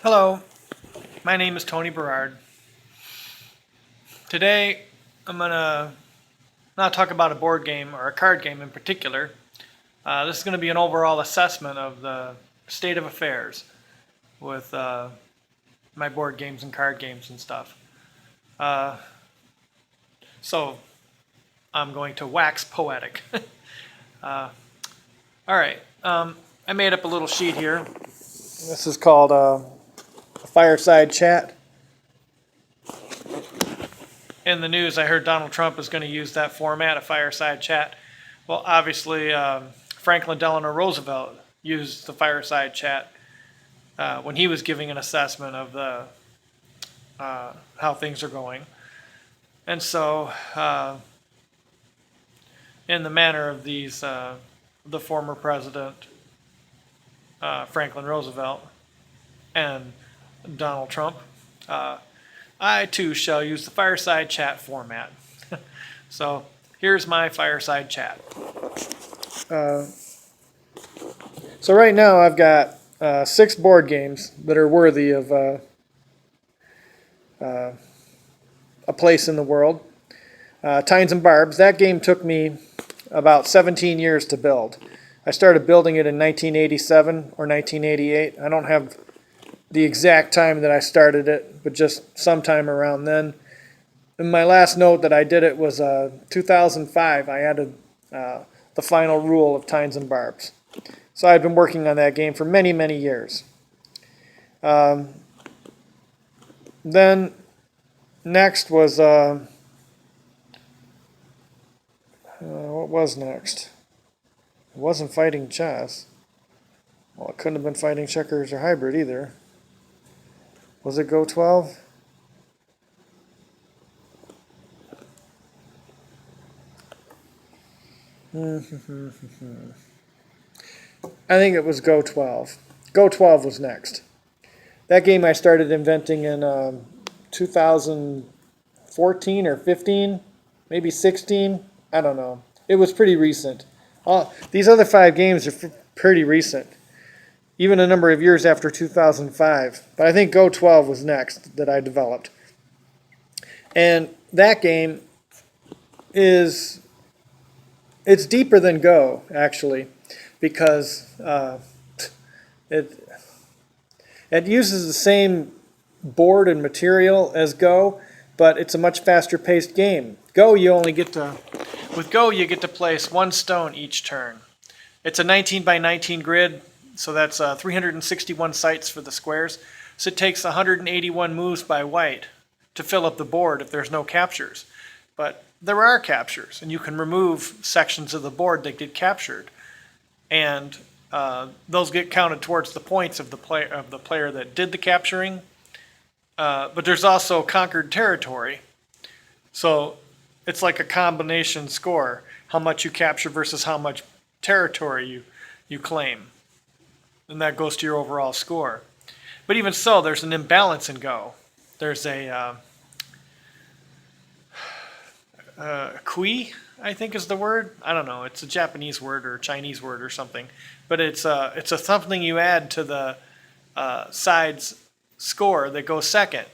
Hello, my name is Tony Berard. Today, I'm going to not talk about a board game or a card game in particular. This is going to be an overall assessment of the state of affairs with my board games and card games and stuff. Uh, so, I'm going to wax poetic. All right, I made up a little sheet here. This is called a Fireside Chat. In the news, I heard Donald Trump is going to use that format, a fireside chat. Well, obviously, Franklin Delano Roosevelt used the fireside chat when he was giving an assessment of the how things are going. And so, in the manner of these, the former president, Franklin Roosevelt, and Donald Trump, I too shall use the fireside chat format. So here's my fireside chat. So right now I've got 6 board games that are worthy of a place in the world. Tines and Barbs, that game took me about 17 years to build. I started building it in 1987 or 1988. I don't have the exact time that I started it, but just sometime around then. And my last note that I did it was 2005. I added the final rule of Tines and Barbs. So I've been working on that game for many, many years. Then next was, what was next? It wasn't fighting chess. Well, it couldn't have been fighting checkers or hybrid either. Was it Go 12? I think it was Go 12. Go 12 was next. That game I started inventing in 2014 or 15, maybe 16. I don't know. It was pretty recent. These other 5 games are pretty recent, even a number of years after 2005. But I think Go 12 was next that I developed. And that game it's deeper than Go, actually, because it uses the same board and material as Go, but it's a much faster paced game. With Go you get to place 1 stone each turn. It's a 19 by 19 grid, so that's 361 sites for the squares. So it takes 181 moves by white to fill up the board if there's no captures. But there are captures, and you can remove sections of the board that get captured, and those get counted towards the points of the player that did the capturing. But there's also conquered territory, so it's like a combination score: how much you capture versus how much territory you claim, and that goes to your overall score. But even so, there's an imbalance in Go. There's a kui, I think is the word. I don't know. It's a Japanese word or Chinese word or something. But it's something you add to the side's score that goes second,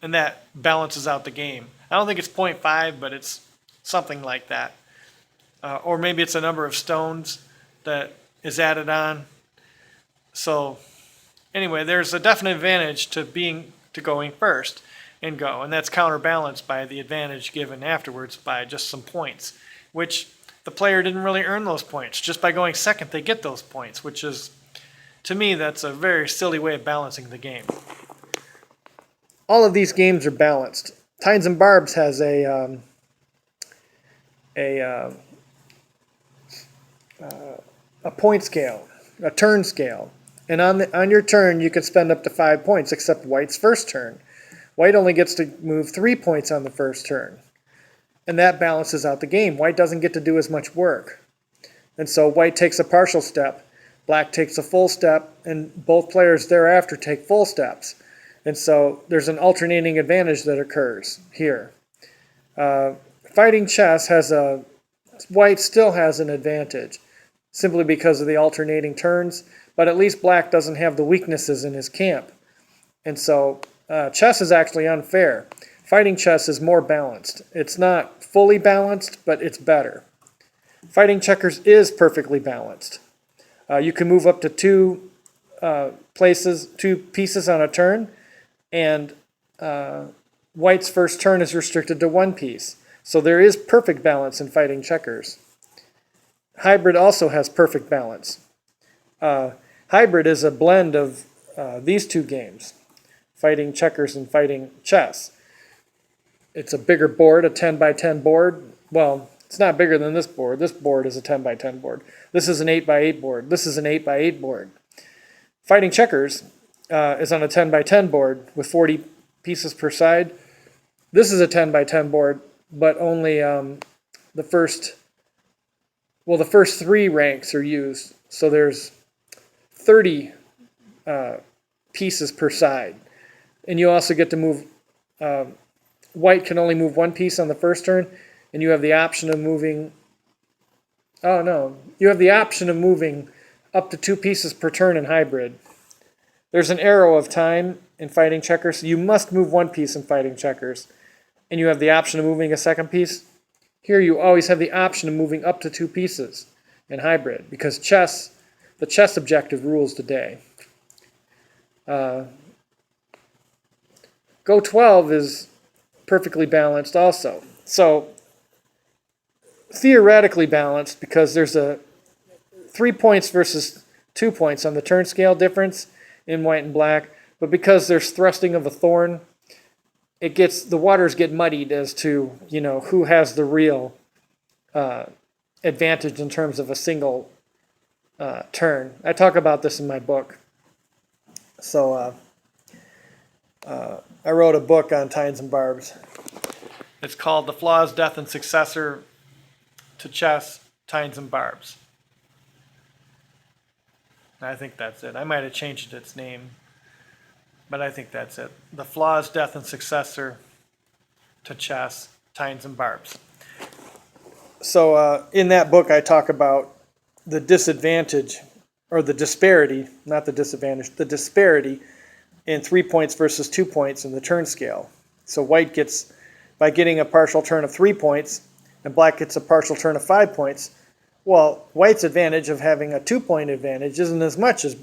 and that balances out the game. I don't think it's 0.5, but it's something like that. Or maybe it's a number of stones that is added on. So anyway, there's a definite advantage to going first in Go, and that's counterbalanced by the advantage given afterwards by just some points, which the player didn't really earn those points. Just by going second, they get those points, which is, to me, that's a very silly way of balancing the game. All of these games are balanced. Tines and Barbs has a point scale, a turn scale, and on your turn you can spend up to 5 points, except White's first turn. White only gets to move 3 points on the first turn, and that balances out the game. White doesn't get to do as much work, and so White takes a partial step, Black takes a full step, and both players thereafter take full steps. And so there's an alternating advantage that occurs here. Fighting chess White still has an advantage, simply because of the alternating turns, but at least Black doesn't have the weaknesses in his camp. And so chess is actually unfair. Fighting chess is more balanced. It's not fully balanced, but it's better. Fighting checkers is perfectly balanced. You can move up to two pieces on a turn, and white's first turn is restricted to one piece. So there is perfect balance in fighting checkers. Hybrid also has perfect balance. Hybrid is a blend of these two games, fighting checkers and fighting chess. It's a bigger board, a 10 by 10 board. Well, it's not bigger than this board. This board is a 10 by 10 board. This is an 8 by 8 board. This is an 8 by 8 board. Fighting checkers is on a 10 by 10 board with 40 pieces per side. This is a 10 by 10 board, but only the first three ranks are used. So there's 30 pieces per side. And you also get to move, white can only move one piece on the first turn, and you have the option of moving, you have the option of moving up to 2 pieces per turn in hybrid. There's an arrow of time in fighting checkers, so you must move one piece in fighting checkers, and you have the option of moving a second piece. Here you always have the option of moving up to 2 pieces in hybrid, because the chess objective rules the day. Go 12 is perfectly balanced also. So theoretically balanced, because there's a 3 points versus 2 points on the turn scale difference in white and black, but because there's thrusting of a thorn, the waters get muddied as to who has the real advantage in terms of a single turn. I talk about this in my book. So I wrote a book on tines and barbs. It's called The Flaws, Death, and Successor to Chess, Tines and Barbs. I think that's it. I might have changed its name, but I think that's it. The Flaws, Death, and Successor to Chess, Tines and Barbs. So in that book I talk about the disadvantage, or the disparity, not the disadvantage, the disparity in 3 points versus 2 points in the turn scale. So white gets, by getting a partial turn of 3 points, and black gets a partial turn of 5 points, well, white's advantage of having a 2-point advantage isn't as much as,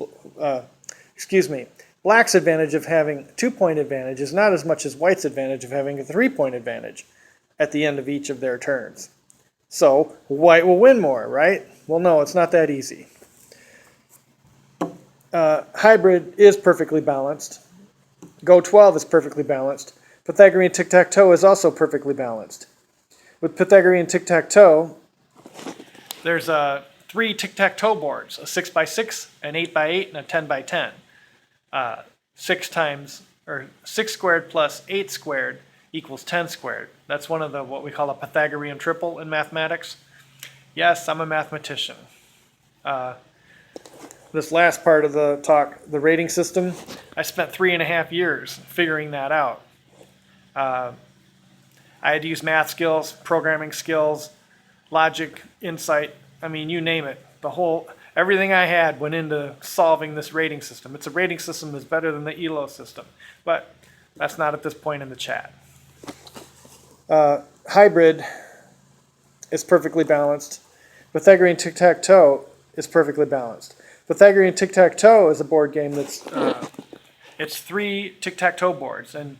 black's advantage of having a 2-point advantage is not as much as white's advantage of having a 3-point advantage at the end of each of their turns. So white will win more, right? Well, no, it's not that easy. Hybrid is perfectly balanced. Go 12 is perfectly balanced. Pythagorean tic-tac-toe is also perfectly balanced. With Pythagorean tic-tac-toe, there's 3 tic-tac-toe boards, a 6 by 6, an 8 by 8, and a 10 by 10. 6 squared plus 8 squared equals 10 squared. That's one of what we call a Pythagorean triple in mathematics. Yes, I'm a mathematician. This last part of the talk, the rating system, I spent 3.5 years figuring that out. I had to use math skills, programming skills, logic, insight. I mean, you name it. Everything I had went into solving this rating system. It's a rating system that's better than the ELO system, but that's not at this point in the chat. Hybrid is perfectly balanced. Pythagorean tic-tac-toe is perfectly balanced. Pythagorean tic-tac-toe is a board game that's it's 3 tic-tac-toe boards, and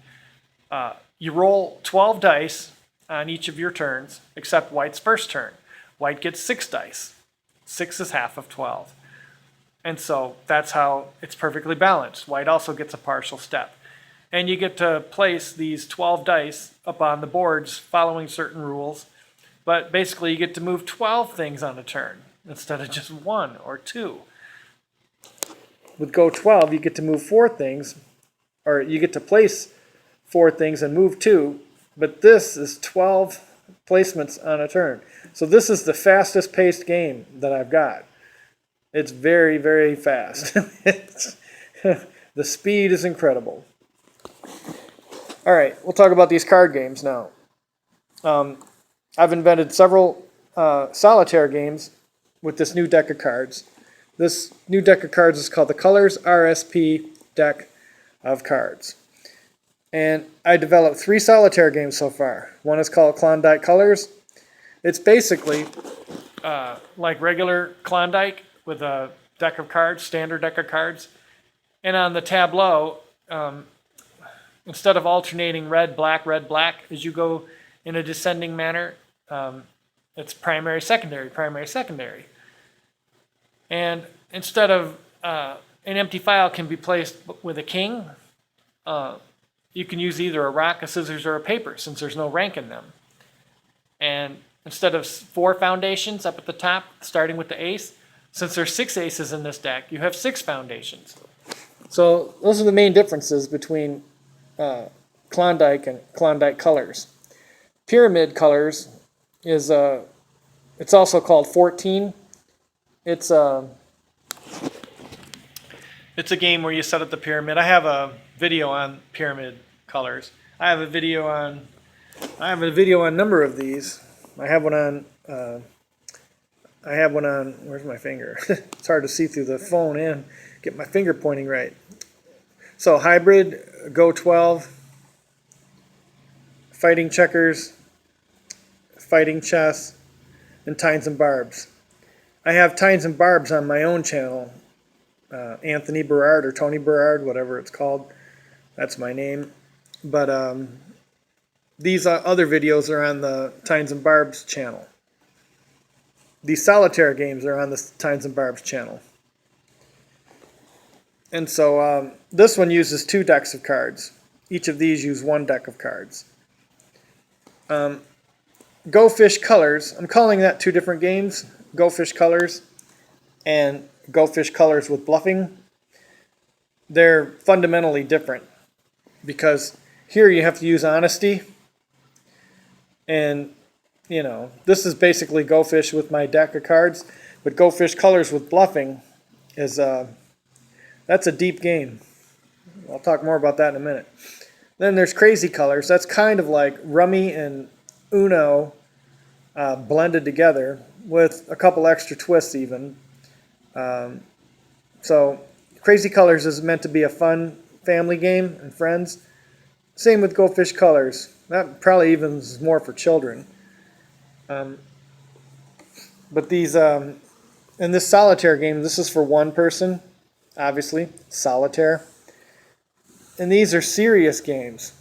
you roll 12 dice on each of your turns, except white's first turn. White gets 6 dice. 6 is half of 12. And so that's how it's perfectly balanced. White also gets a partial step. And you get to place these 12 dice up on the boards following certain rules, but basically you get to move 12 things on a turn instead of just 1 or 2. With Go 12, you get to move 4 things, or you get to place 4 things and move 2, but this is 12 placements on a turn. So this is the fastest paced game that I've got. It's very, very fast. The speed is incredible. All right, we'll talk about these card games now. I've invented several solitaire games with this new deck of cards. This new deck of cards is called the Colors RSP deck. of cards. And I developed 3 solitaire games so far. One is called Klondike Colors. It's basically like regular Klondike with a deck of cards, standard deck of cards. And on the tableau, instead of alternating red, black, as you go in a descending manner, it's primary, secondary, primary, secondary. And instead of an empty file can be placed with a king, you can use either a rock, a scissors, or a paper since there's no rank in them. And instead of 4 foundations up at the top, starting with the ace, since there's 6 aces in this deck, you have 6 foundations. So those are the main differences between Klondike and Klondike Colors. Pyramid Colors is it's also called 14. It's a game where you set up the pyramid. I have a video on Pyramid Colors. I have a video on a number of these. I have one on where's my finger? It's hard to see through the phone and get my finger pointing right. So hybrid, Go 12, fighting checkers, fighting chess, and tines and barbs. I have tines and barbs on my own channel, Anthony Berard or Tony Berard, whatever it's called. That's my name. But these other videos are on the Tines and Barbs channel. These solitaire games are on the Tines and Barbs channel. And so this one uses 2 decks of cards. Each of these use 1 deck of cards. Go Fish Colors, I'm calling that 2 different games. Go Fish Colors and Go Fish Colors with Bluffing. They're fundamentally different because here you have to use honesty. And, you know, this is basically Go Fish with my deck of cards. But Go Fish Colors with Bluffing is that's a deep game. I'll talk more about that in a minute. Then there's Crazy Colors. That's kind of like Rummy and Uno blended together with a couple extra twists even. So Crazy Colors is meant to be a fun family game and friends. Same with Go Fish Colors. That probably even is more for children. But these, in this solitaire game, this is for 1 person, obviously, solitaire. And these are serious games.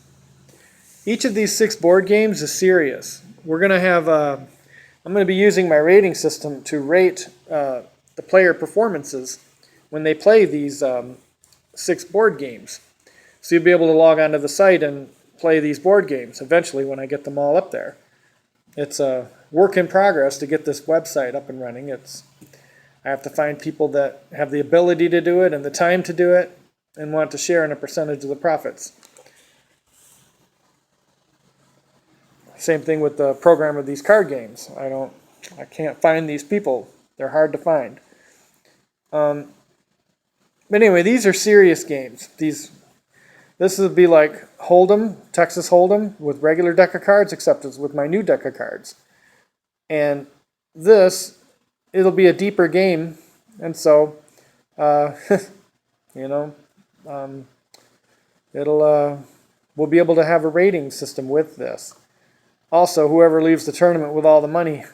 Each of these 6 board games is serious. We're going to have, I'm going to be using my rating system to rate the player performances when they play these 6 board games. So you'll be able to log onto the site and play these board games eventually when I get them all up there. It's a work in progress to get this website up and running. I have to find people that have the ability to do it and the time to do it and want to share in a percentage of the profits. Same thing with the program of these card games. I can't find these people. They're hard to find. But anyway, these are serious games. This would be like Hold'em, Texas Hold'em, with regular deck of cards, except it's with my new deck of cards. And it'll be a deeper game, and so, you know, we'll be able to have a rating system with this. Also, whoever leaves the tournament with all the money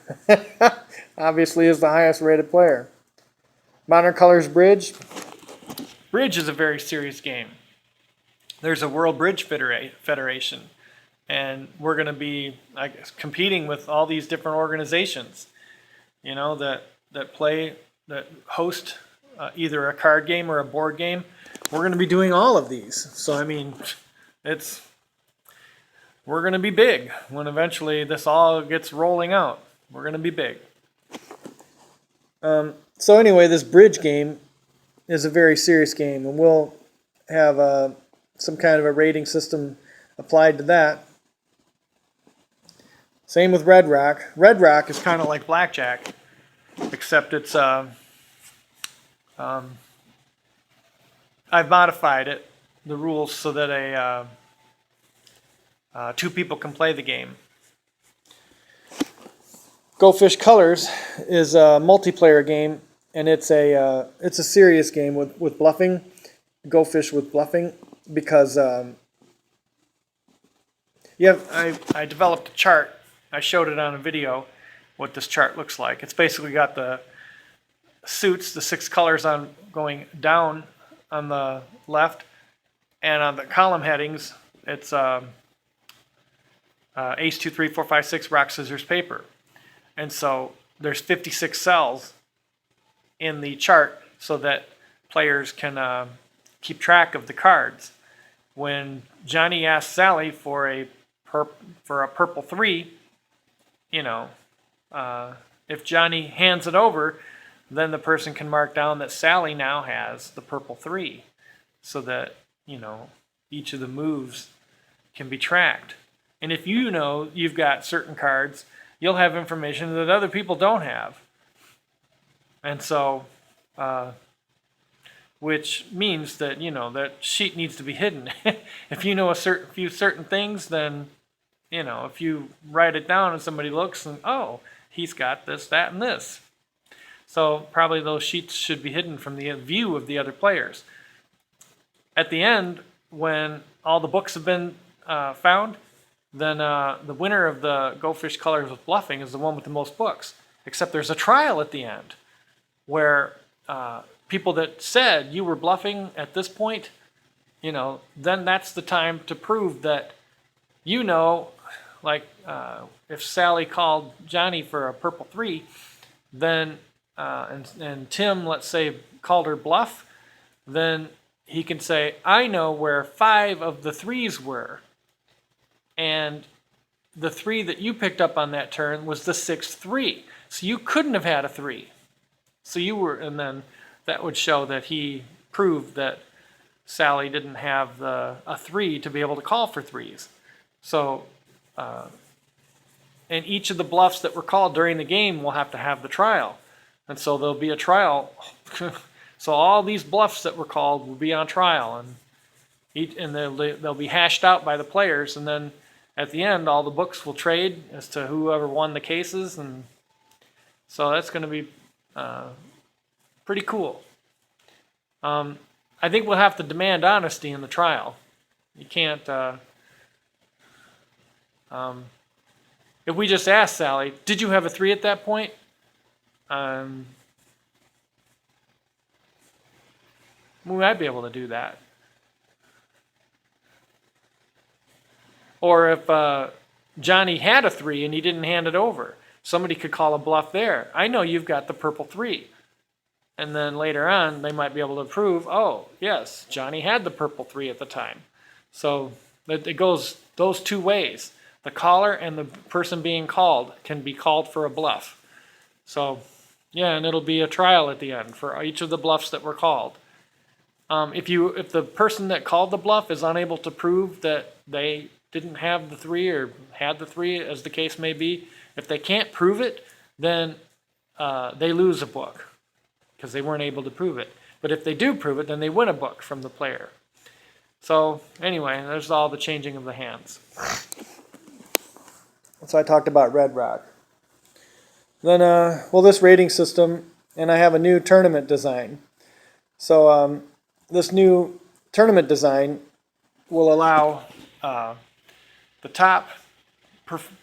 obviously is the highest rated player. Modern Colors Bridge. Bridge is a very serious game. There's a World Bridge Federation, and we're going to be, I guess, competing with all these different organizations, you know, that host either a card game or a board game. We're going to be doing all of these. So, I mean, we're going to be big when eventually this all gets rolling out. We're going to be big. So anyway, this bridge game is a very serious game, and we'll have some kind of a rating system applied to that. Same with Red Rock. Red Rock is kind of like blackjack, except it's I've modified it, the rules, so that 2 people can play the game. Go Fish Colors is a multiplayer game, and it's a serious game with bluffing. Go Fish with Bluffing. because I developed a chart. I showed it on a video what this chart looks like. It's basically got the suits, the 6 colors on going down on the left, and on the column headings, it's ace, 2, 3, 4, 5, 6, rock, scissors, paper. And so there's 56 cells in the chart so that players can keep track of the cards. When Johnny asks Sally for a purple 3, you know, if Johnny hands it over, then the person can mark down that Sally now has the purple 3, so that, you know, each of the moves can be tracked. And if you know you've got certain cards, you'll have information that other people don't have. And so, which means that, you know, that sheet needs to be hidden. If you know a few certain things, then, you know, if you write it down and somebody looks and, oh, he's got this, that, and this. So probably those sheets should be hidden from the view of the other players. At the end, when all the books have been found, then the winner of the Go Fish Colors with Bluffing is the one with the most books. Except there's a trial at the end where people that said you were bluffing at this point, you know, then that's the time to prove that, you know, like if Sally called Johnny for a purple 3, then and Tim, let's say, called her bluff, then he can say, I know where 5 of the 3s were. And the 3 that you picked up on that turn was the 6th 3. So you couldn't have had a 3. So you were, and then that would show that he proved that Sally didn't have a 3 to be able to call for 3s. So, and each of the bluffs that were called during the game will have to have the trial. And so there'll be a trial. So all these bluffs that were called will be on trial, and they'll be hashed out by the players, and then at the end all the books will trade as to whoever won the cases, and so that's going to be pretty cool. I think we'll have to demand honesty in the trial. You can't if we just ask Sally, did you have a 3 at that point? We might be able to do that. Or if Johnny had a 3 and he didn't hand it over, somebody could call a bluff there. I know you've got the purple 3. And then later on, they might be able to prove, oh, yes, Johnny had the purple 3 at the time. So it goes those two ways. The caller and the person being called can be called for a bluff. So, yeah, and it'll be a trial at the end for each of the bluffs that were called. If the person that called the bluff is unable to prove that they didn't have the 3 or had the 3, as the case may be, if they can't prove it, then they lose a book because they weren't able to prove it. But if they do prove it, then they win a book from the player. So anyway, there's all the changing of the hands. So I talked about Red Rock. Then, this rating system, and I have a new tournament design. So this new tournament design will allow the top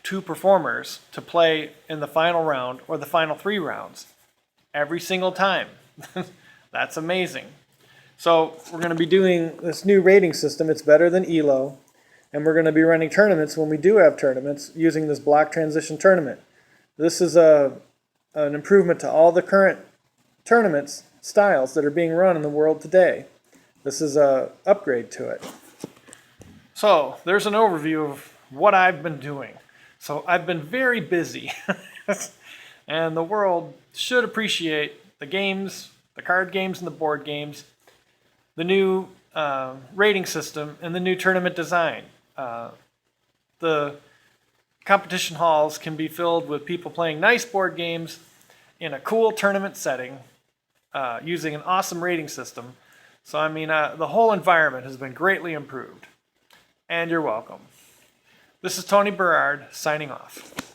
2 performers to play in the final round or the final 3 rounds every single time. That's amazing. So we're going to be doing this new rating system. It's better than ELO. And we're going to be running tournaments when we do have tournaments using this block transition tournament. This is an improvement to all the current tournaments styles that are being run in the world today. This is an upgrade to it. So there's an overview of what I've been doing. So I've been very busy. And the world should appreciate the games, the card games and the board games, the new rating system, and the new tournament design. The competition halls can be filled with people playing nice board games in a cool tournament setting using an awesome rating system. So, I mean, the whole environment has been greatly improved. And you're welcome. This is Tony Berard signing off.